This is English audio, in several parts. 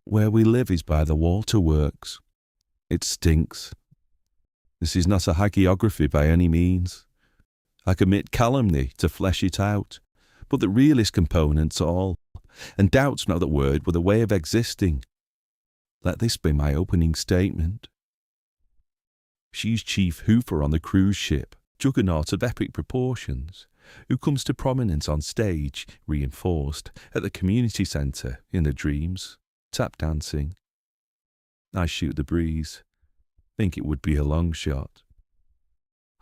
Where we live is by the waterworks. It stinks. This is not a hagiography by any means. I commit calumny to flesh it out, but the realist components all, and doubt's not the word but a way of existing. Let this be my opening statement. She's Chief-Hoofer on the cruise ship, juggernaut of epic proportions, who comes to prominence on stage, reinforced, at the community centre, in the dreams, tap dancing. I shoot the breeze. Think it would be a long shot.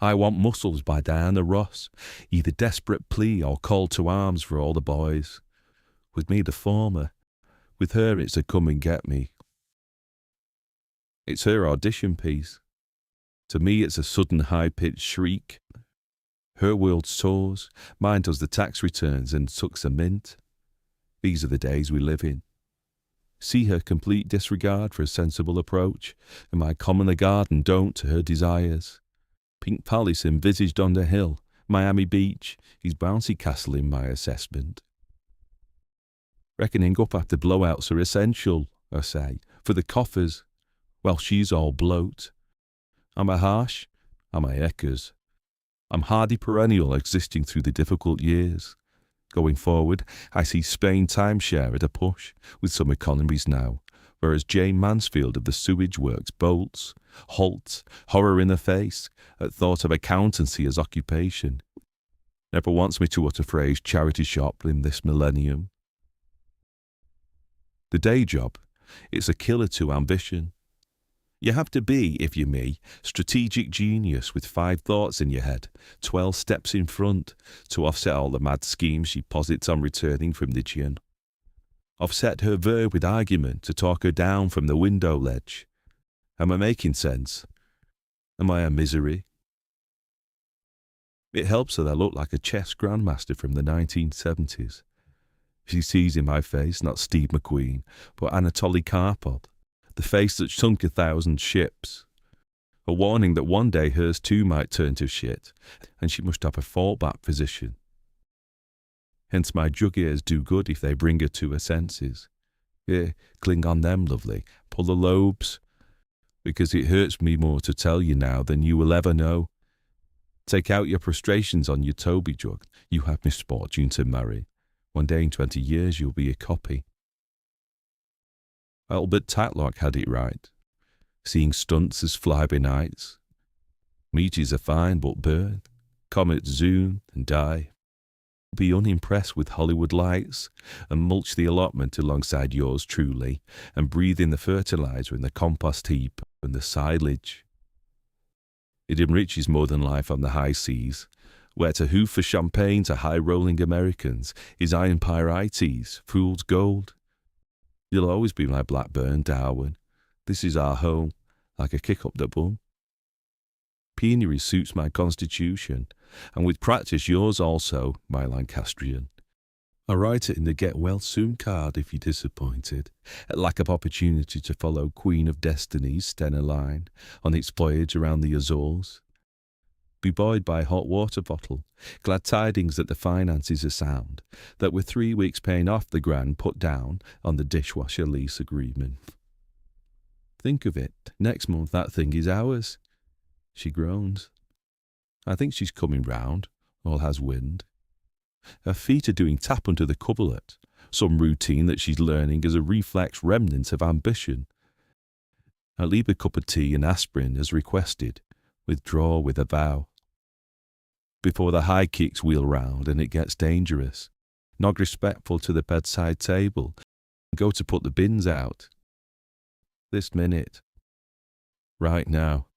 I Want Muscles by Diana Ross, either desperate plea or call to arms for all the boys. With me the former, with her it's a come and get me. It's her audition piece. To me it's a sudden high-pitched shriek. Her world soars, mine does the tax returns and sucks a mint. These are the days we live in. See her complete disregard for a sensible approach, and my commoner garden don't to her desires. Pink Palace envisaged on the hill, Miami Beach, his bouncy castle in my assessment. Reckoning up after blowouts are essential, I say, for the coffers, while she's all bloat. Am I harsh? Am I echoes? I'm hardy perennial existing through the difficult years. Going forward, I see Spain timeshare at a push, with some economies now, whereas Jane Mansfield of the sewage works bolts, halts, horror in the face, at thought of accountancy as occupation. Never wants me to utter phrase charity shop in this millennium. The day job, it's a killer to ambition. You have to be, if you're me, strategic genius with 5 thoughts in your head, 12 steps in front, to offset all the mad schemes she posits on returning from the gin. Offset her verb with argument to talk her down from the window ledge. Am I making sense? Am I a misery? It helps that I look like a chess grandmaster from the 1970s. She sees in my face not Steve McQueen, but Anatoly Karpov. The face that sunk 1,000 ships. A warning that one day hers too might turn to shit, and she must have a fallback position. Hence my jug ears do good if they bring her to her senses. Yeah, cling on them, lovely, pull the lobes, because it hurts me more to tell you now than you will ever know. Take out your frustrations on your Toby jug, you have misfortune to marry. One day in 20 years you'll be a copy. Albert Tatlock had it right. Seeing stunts as fly-by-nights. Meteors are fine but burn. Comets zoom and die. Be unimpressed with Hollywood lights and mulch the allotment alongside yours truly and breathe in the fertilizer in the compost heap and the silage. It enriches more than life on the high seas, where to hoof for champagne to high-rolling Americans is iron pyrites, fool's gold. You'll always be my Blackburn, Darwin. This is our home, like a kick up the bum. Penury suits my constitution, and with practice yours also, my Lancastrian. I write it in the get well soon card if you're disappointed, at lack of opportunity to follow Queen of Destiny's Stena line on its voyage around the Azores. Be buoyed by a hot water bottle, glad tidings that the finances are sound, that we're 3 weeks paying off the grand put down on the dishwasher lease agreement. Think of it, next month that thing is ours. She groans. I think she's coming round, all has wind. Her feet are doing tap under the coverlet, some routine that she's learning as a reflex remnant of ambition. I leave a cup of tea and aspirin as requested, withdraw with a vow. Before the high kicks wheel round and it gets dangerous, nog respectful to the bedside table, and go to put the bins out. This minute. Right now.